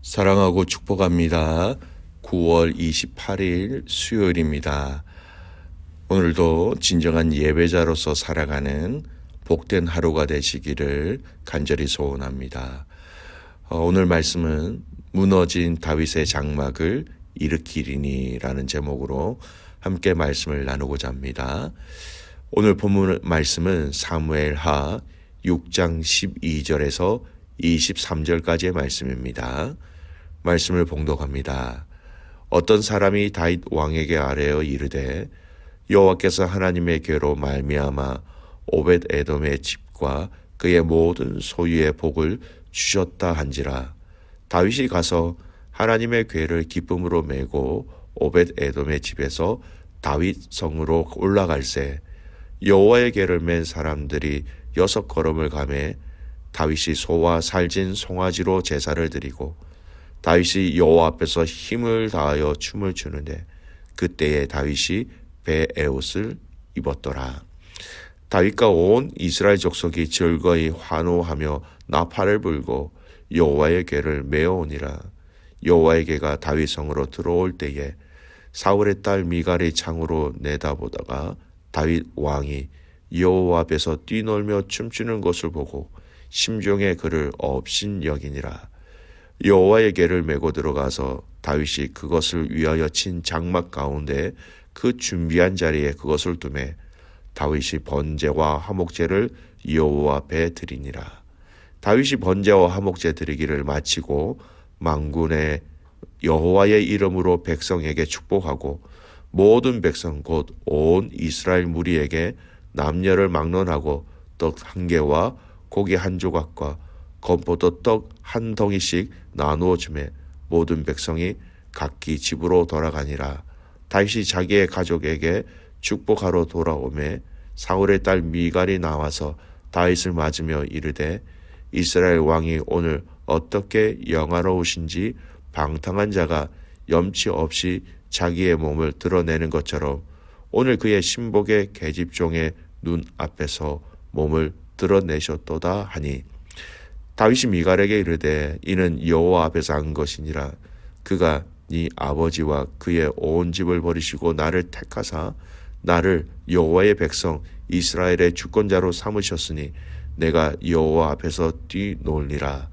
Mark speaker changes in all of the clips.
Speaker 1: 사랑하고 축복합니다. 9월 28일 수요일입니다. 오늘도 진정한 예배자로서 살아가는 복된 하루가 되시기를 간절히 소원합니다. 오늘 말씀은 무너진 다윗의 장막을 일으키리니라는 제목으로 함께 말씀을 나누고자 합니다. 오늘 본문 말씀은 사무엘하 6장 12절에서 23절까지의 말씀입니다. 말씀을 봉독합니다. 어떤 사람이 다윗 왕에게 아뢰어 이르되 여호와께서 하나님의 궤로 말미암아 오벳 에돔의 집과 그의 모든 소유의 복을 주셨다 한지라. 다윗이 가서 하나님의 궤를 기쁨으로 메고 오벳 에돔의 집에서 다윗 성으로 올라갈새 여호와의 궤를 맨 사람들이 6걸음을 가매 다윗이 소와 살진 송아지로 제사를 드리고 다윗이 여호와 앞에서 힘을 다하여 춤을 추는데 그때에 다윗이 베에옷을 입었더라. 다윗과 온 이스라엘 족속이 즐거이 환호하며 나팔을 불고 여호와의 궤를 메어오니라. 여호와의 궤가 다윗 성으로 들어올 때에 사울의 딸 미갈이 창으로 내다보다가 다윗 왕이 여호와 앞에서 뛰놀며 춤추는 것을 보고 심중에 그를 업신여기니라. 여호와의 궤를 메고 들어가서 다윗이 그것을 위하여 친 장막 가운데 그 준비한 자리에 그것을 두매 다윗이 번제와 화목제를 여호와 앞에 드리니라. 다윗이 번제와 화목제 드리기를 마치고 만군의 여호와의 이름으로 백성에게 축복하고 모든 백성 곧 온 이스라엘 무리에게 남녀를 막론하고 떡 한 개와 고기 한 조각과 건포도 떡 한 덩이씩 나누어 주매 모든 백성이 각기 집으로 돌아가니라. 다윗이 자기의 가족에게 축복하러 돌아오매 사울의 딸 미갈이 나와서 다윗을 맞으며 이르되 이스라엘 왕이 오늘 어떻게 영화로우신지 방탕한 자가 염치 없이 자기의 몸을 드러내는 것처럼 오늘 그의 신복의 계집종의 눈 앞에서 몸을 드러내셨도다 하니 다윗이 미갈에게 이르되 이는 여호와 앞에서 한 것이니라. 그가 네 아버지와 그의 온 집을 버리시고 나를 택하사 나를 여호와의 백성 이스라엘의 주권자로 삼으셨으니 내가 여호와 앞에서 뛰놀리라.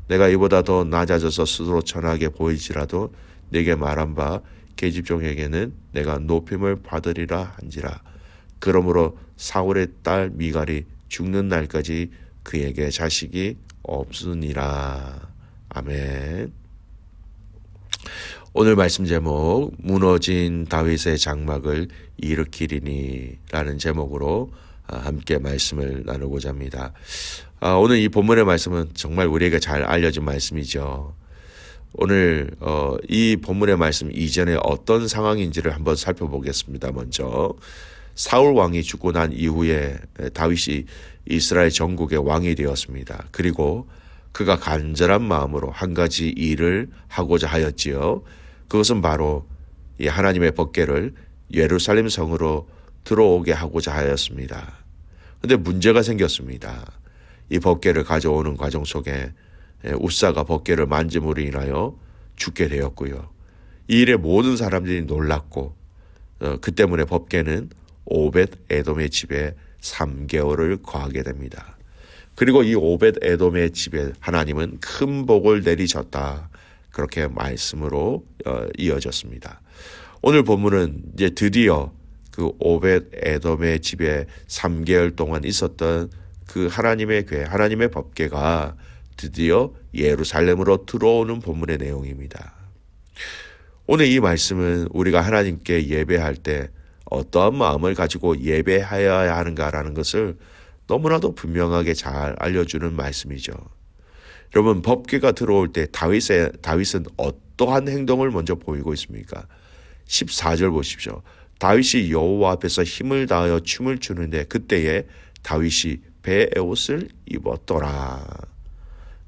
Speaker 1: 내가 이보다 더 낮아져서 스스로 천하게 보일지라도 내게 말한 바 계집종에게는 내가 높임을 받으리라 한지라. 그러므로 사울의 딸 미갈이 죽는 날까지 그에게 자식이 없으니라. 아멘. 오늘 말씀 제목 무너진 다윗의 장막을 일으키리니 라는 제목으로 함께 말씀을 나누고자 합니다. 오늘 이 본문의 말씀은 정말 우리에게 잘 알려진 말씀이죠. 오늘 이 본문의 말씀 이전에 어떤 상황인지를 한번 살펴보겠습니다. 먼저 사울 왕이 죽고 난 이후에 다윗이 이스라엘 전국의 왕이 되었습니다. 그리고 그가 간절한 마음으로 한 가지 일을 하고자 하였지요. 그것은 바로 이 하나님의 법궤를 예루살렘 성으로 들어오게 하고자 하였습니다. 그런데 문제가 생겼습니다. 이 법궤를 가져오는 과정 속에 우사가 법궤를 만짐으로 인하여 죽게 되었고요. 이 일에 모든 사람들이 놀랐고 그 때문에 법궤는 오벳 에돔의 집에 3개월을 거하게 됩니다. 그리고 이 오벳 에돔의 집에 하나님은 큰 복을 내리셨다. 그렇게 말씀으로 이어졌습니다. 오늘 본문은 이제 드디어 그 오벳 에돔의 집에 3개월 동안 있었던 그 하나님의 궤, 하나님의 법궤가 드디어 예루살렘으로 들어오는 본문의 내용입니다. 오늘 이 말씀은 우리가 하나님께 예배할 때 어떠한 마음을 가지고 예배하여야 하는가라는 것을 너무나도 분명하게 잘 알려주는 말씀이죠. 여러분, 법궤가 들어올 때 다윗은 어떠한 행동을 먼저 보이고 있습니까? 14절 보십시오. 다윗이 여호와 앞에서 힘을 다하여 춤을 추는데 그때에 다윗이 베에옷을 입었더라.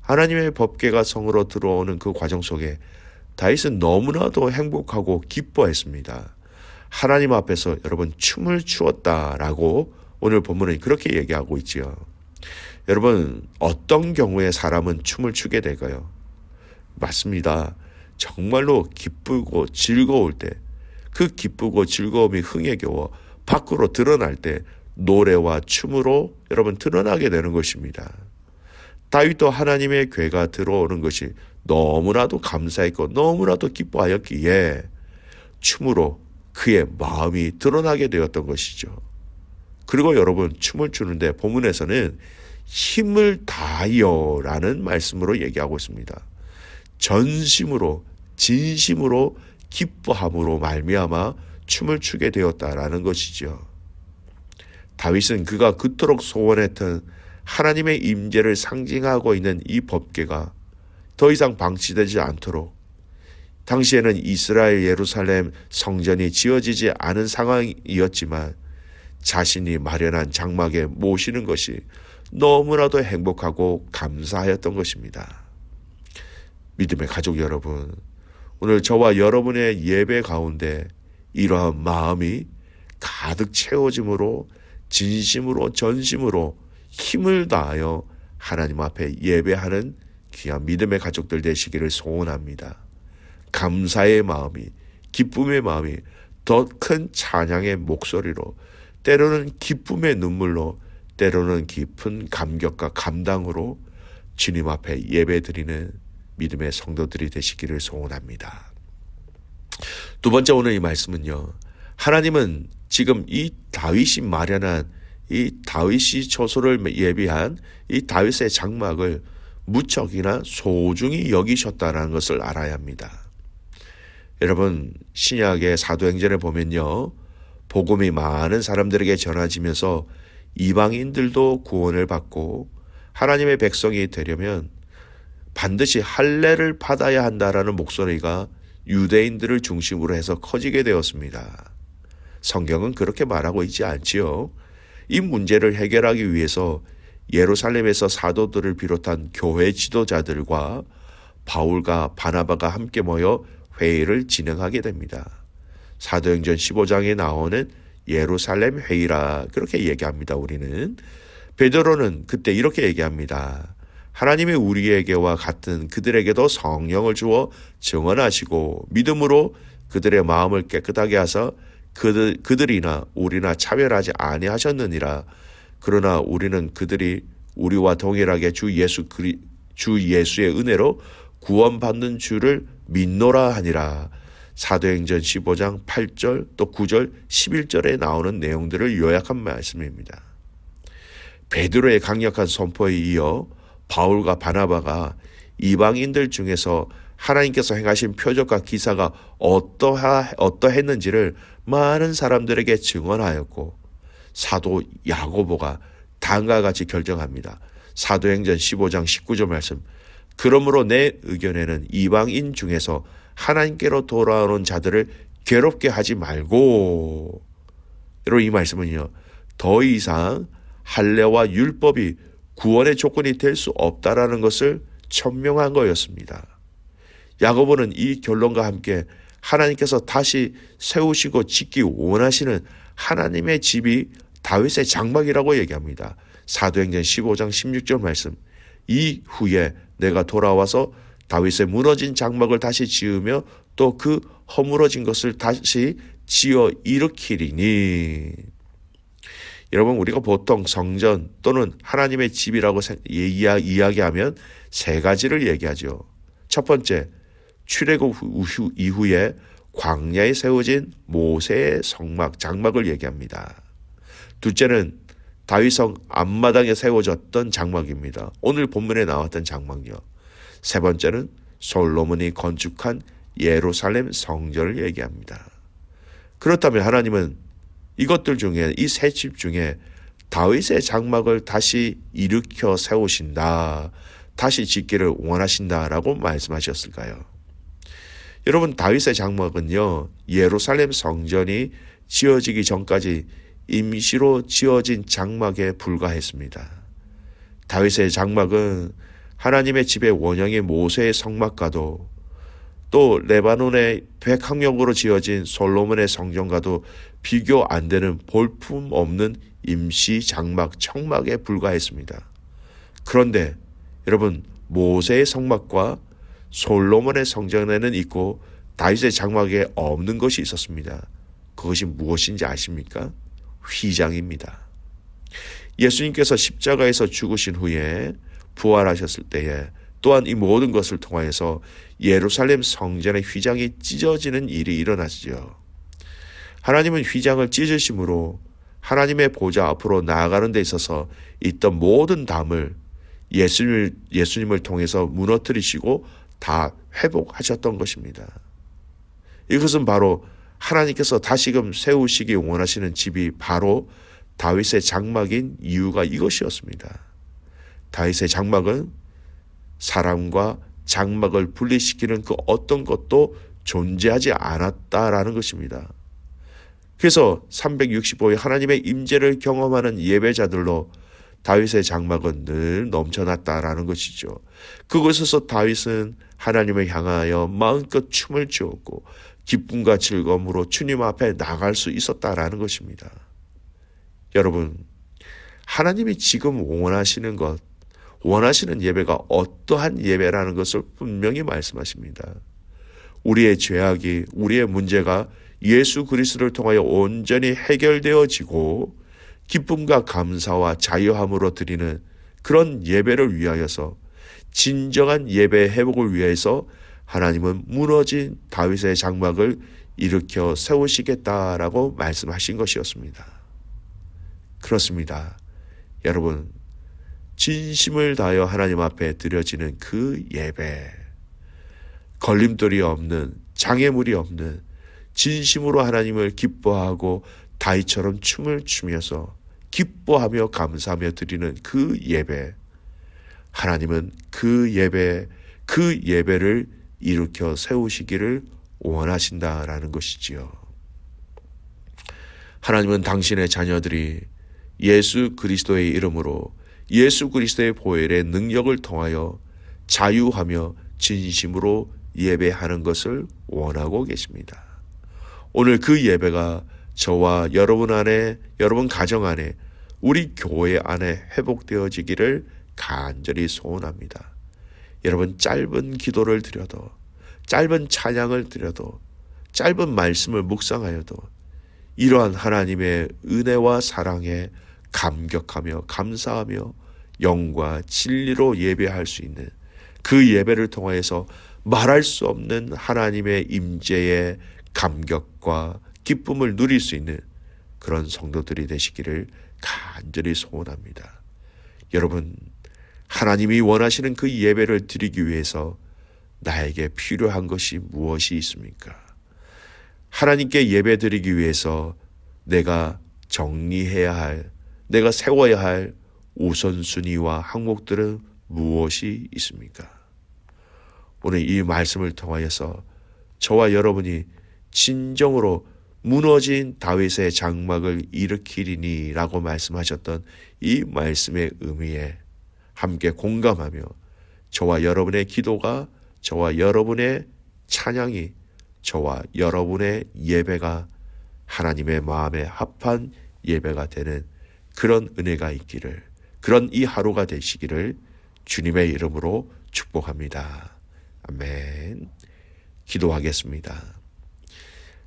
Speaker 1: 하나님의 법궤가 성으로 들어오는 그 과정 속에 다윗은 너무나도 행복하고 기뻐했습니다. 하나님 앞에서 여러분 춤을 추었다라고 오늘 본문은 그렇게 얘기하고 있지요. 여러분 어떤 경우에 사람은 춤을 추게 될까요? 맞습니다. 정말로 기쁘고 즐거울 때, 그 기쁘고 즐거움이 흥에 겨워 밖으로 드러날 때 노래와 춤으로 여러분 드러나게 되는 것입니다. 다윗도 하나님의 괴가 들어오는 것이 너무나도 감사했고 너무나도 기뻐하였기에 춤으로 그의 마음이 드러나게 되었던 것이죠. 그리고 여러분, 춤을 추는데 본문에서는 힘을 다하여라는 말씀으로 얘기하고 있습니다. 전심으로 진심으로 기뻐함으로 말미암아 춤을 추게 되었다라는 것이죠. 다윗은 그가 그토록 소원했던 하나님의 임재를 상징하고 있는 이 법궤가 더 이상 방치되지 않도록, 당시에는 이스라엘 예루살렘 성전이 지어지지 않은 상황이었지만 자신이 마련한 장막에 모시는 것이 너무나도 행복하고 감사하였던 것입니다. 믿음의 가족 여러분, 오늘 저와 여러분의 예배 가운데 이러한 마음이 가득 채워짐으로 진심으로 전심으로 힘을 다하여 하나님 앞에 예배하는 귀한 믿음의 가족들 되시기를 소원합니다. 감사의 마음이, 기쁨의 마음이 더 큰 찬양의 목소리로, 때로는 기쁨의 눈물로, 때로는 깊은 감격과 감당으로 주님 앞에 예배드리는 믿음의 성도들이 되시기를 소원합니다. 두 번째, 오늘 이 말씀은요, 하나님은 지금 이 다윗이 마련한 이 다윗이 초소를 예비한 이 다윗의 장막을 무척이나 소중히 여기셨다는 것을 알아야 합니다. 여러분, 신약의 사도행전에 보면요, 복음이 많은 사람들에게 전해지면서 이방인들도 구원을 받고 하나님의 백성이 되려면 반드시 할례를 받아야 한다라는 목소리가 유대인들을 중심으로 해서 커지게 되었습니다. 성경은 그렇게 말하고 있지 않지요. 이 문제를 해결하기 위해서 예루살렘에서 사도들을 비롯한 교회 지도자들과 바울과 바나바가 함께 모여 회의를 진행하게 됩니다. 사도행전 15장에 나오는 예루살렘 회의라 그렇게 얘기합니다. 우리는 베드로는 그때 이렇게 얘기합니다. 하나님이 우리에게와 같은 그들에게도 성령을 주어 증언하시고 믿음으로 그들의 마음을 깨끗하게 하사 그들이나 우리나 차별하지 아니하셨느니라. 그러나 우리는 그들이 우리와 동일하게 주 예수의 은혜로 구원받는 줄을 믿노라 하니라. 사도행전 15장 8절 또 9절 11절에 나오는 내용들을 요약한 말씀입니다. 베드로의 강력한 선포에 이어 바울과 바나바가 이방인들 중에서 하나님께서 행하신 표적과 기사가 어떠했는지를 많은 사람들에게 증언하였고, 사도 야고보가 다음과 같이 결정합니다. 사도행전 15장 19절 말씀, 그러므로 내 의견에는 이방인 중에서 하나님께로 돌아오는 자들을 괴롭게 하지 말고, 여러분 이 말씀은요, 더 이상 할례와 율법이 구원의 조건이 될 수 없다라는 것을 천명한 거였습니다. 야고보는 이 결론과 함께 하나님께서 다시 세우시고 짓기 원하시는 하나님의 집이 다윗의 장막이라고 얘기합니다. 사도행전 15장 16절 말씀, 이후에 내가 돌아와서 다윗의 무너진 장막을 다시 지으며 또 그 허물어진 것을 다시 지어 일으키리니. 여러분, 우리가 보통 성전 또는 하나님의 집이라고 이야기하면 세 가지를 얘기하죠. 첫 번째, 출애굽 이후에 광야에 세워진 모세의 성막, 장막을 얘기합니다. 둘째는 다윗성 앞마당에 세워졌던 장막입니다. 오늘 본문에 나왔던 장막이요. 세 번째는 솔로몬이 건축한 예루살렘 성전을 얘기합니다. 그렇다면 하나님은 이것들 중에, 이 세 집 중에 다윗의 장막을 다시 일으켜 세우신다, 다시 짓기를 원하신다라고 말씀하셨을까요? 여러분, 다윗의 장막은요, 예루살렘 성전이 지어지기 전까지 임시로 지어진 장막에 불과했습니다. 다윗의 장막은 하나님의 집의 원형의 모세의 성막과도 또 레바논의 백항역으로 지어진 솔로몬의 성전과도 비교 안 되는 볼품 없는 임시 장막, 청막에 불과했습니다. 그런데 여러분, 모세의 성막과 솔로몬의 성전에는 있고 다윗의 장막에 없는 것이 있었습니다. 그것이 무엇인지 아십니까? 휘장입니다. 예수님께서 십자가에서 죽으신 후에 부활하셨을 때에 또한 이 모든 것을 통하여서 예루살렘 성전의 휘장이 찢어지는 일이 일어났지요. 하나님은 휘장을 찢으심으로 하나님의 보좌 앞으로 나아가는 데 있어서 있던 모든 담을 예수님을 통해서 무너뜨리시고 다 회복하셨던 것입니다. 이것은 바로 하나님께서 다시금 세우시기 원하시는 집이 바로 다윗의 장막인 이유가 이것이었습니다. 다윗의 장막은 사람과 장막을 분리시키는 그 어떤 것도 존재하지 않았다라는 것입니다. 그래서 365일 하나님의 임재를 경험하는 예배자들로 다윗의 장막은 늘 넘쳐났다라는 것이죠. 그곳에서 다윗은 하나님을 향하여 마음껏 춤을 추었고 기쁨과 즐거움으로 주님 앞에 나갈 수 있었다라는 것입니다. 여러분, 하나님이 지금 원하시는 예배가 어떠한 예배라는 것을 분명히 말씀하십니다. 우리의 죄악이, 우리의 문제가 예수 그리스도를 통하여 온전히 해결되어지고 기쁨과 감사와 자유함으로 드리는 그런 예배를 위하여서, 진정한 예배 회복을 위해서 하나님은 무너진 다윗의 장막을 일으켜 세우시겠다라고 말씀하신 것이었습니다. 그렇습니다. 여러분, 진심을 다하여 하나님 앞에 드려지는 그 예배, 걸림돌이 없는, 장애물이 없는, 진심으로 하나님을 기뻐하고 다윗처럼 춤을 추면서 기뻐하며 감사하며 드리는 그 예배, 하나님은 그 예배를 일으켜 세우시기를 원하신다라는 것이지요. 하나님은 당신의 자녀들이 예수 그리스도의 이름으로 예수 그리스도의 보혈의 능력을 통하여 자유하며 진심으로 예배하는 것을 원하고 계십니다. 오늘 그 예배가 저와 여러분 안에, 여러분 가정 안에, 우리 교회 안에 회복되어지기를 간절히 소원합니다. 여러분, 짧은 기도를 드려도, 짧은 찬양을 드려도, 짧은 말씀을 묵상하여도 이러한 하나님의 은혜와 사랑에 감격하며 감사하며 영과 진리로 예배할 수 있는 그 예배를 통해서 말할 수 없는 하나님의 임재의 감격과 기쁨을 누릴 수 있는 그런 성도들이 되시기를 간절히 소원합니다. 여러분, 하나님이 원하시는 그 예배를 드리기 위해서 나에게 필요한 것이 무엇이 있습니까? 하나님께 예배 드리기 위해서 내가 정리해야 할, 내가 세워야 할 우선순위와 항목들은 무엇이 있습니까? 오늘 이 말씀을 통하여서 저와 여러분이 진정으로 무너진 다윗의 장막을 일으키리니 라고 말씀하셨던 이 말씀의 의미에 함께 공감하며 저와 여러분의 기도가, 저와 여러분의 찬양이, 저와 여러분의 예배가 하나님의 마음에 합한 예배가 되는 그런 은혜가 있기를, 그런 이 하루가 되시기를 주님의 이름으로 축복합니다. 아멘. 기도하겠습니다.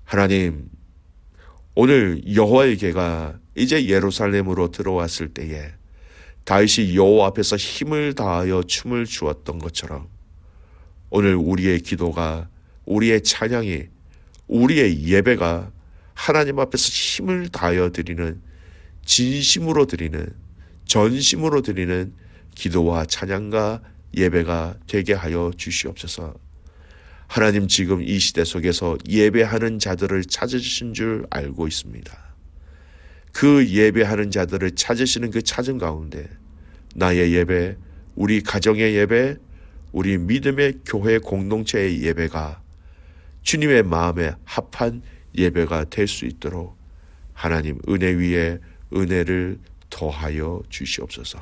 Speaker 1: 하나님, 오늘 여호와의 개가 이제 예루살렘으로 들어왔을 때에 다윗이 여호와 앞에서 힘을 다하여 춤을 추었던 것처럼 오늘 우리의 기도가, 우리의 찬양이, 우리의 예배가 하나님 앞에서 힘을 다하여 드리는, 진심으로 드리는, 전심으로 드리는 기도와 찬양과 예배가 되게 하여 주시옵소서. 하나님, 지금 이 시대 속에서 예배하는 자들을 찾으신 줄 알고 있습니다. 그 예배하는 자들을 찾으시는 그 찾은 가운데 나의 예배, 우리 가정의 예배, 우리 믿음의 교회 공동체의 예배가 주님의 마음에 합한 예배가 될 수 있도록 하나님 은혜 위에 은혜를 더하여 주시옵소서.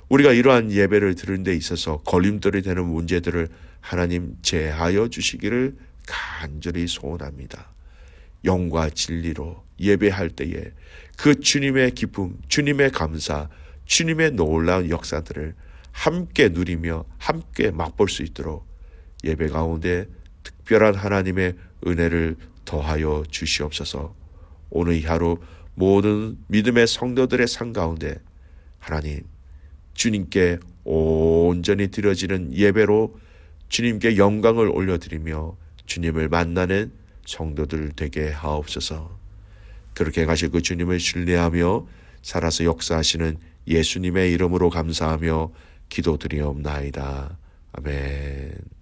Speaker 1: 우리가 이러한 예배를 드리는 데 있어서 걸림돌이 되는 문제들을 하나님 제하여 주시기를 간절히 소원합니다. 영과 진리로 예배할 때에 그 주님의 기쁨, 주님의 감사, 주님의 놀라운 역사들을 함께 누리며 함께 맛볼 수 있도록 예배 가운데 특별한 하나님의 은혜를 더하여 주시옵소서. 오늘 이 하루 모든 믿음의 성도들의 삶 가운데 하나님 주님께 온전히 드려지는 예배로 주님께 영광을 올려드리며 주님을 만나는 성도들 되게 하옵소서. 그렇게 가실 그 주님을 신뢰하며 살아서 역사하시는 예수님의 이름으로 감사하며 기도드리옵나이다. 아멘.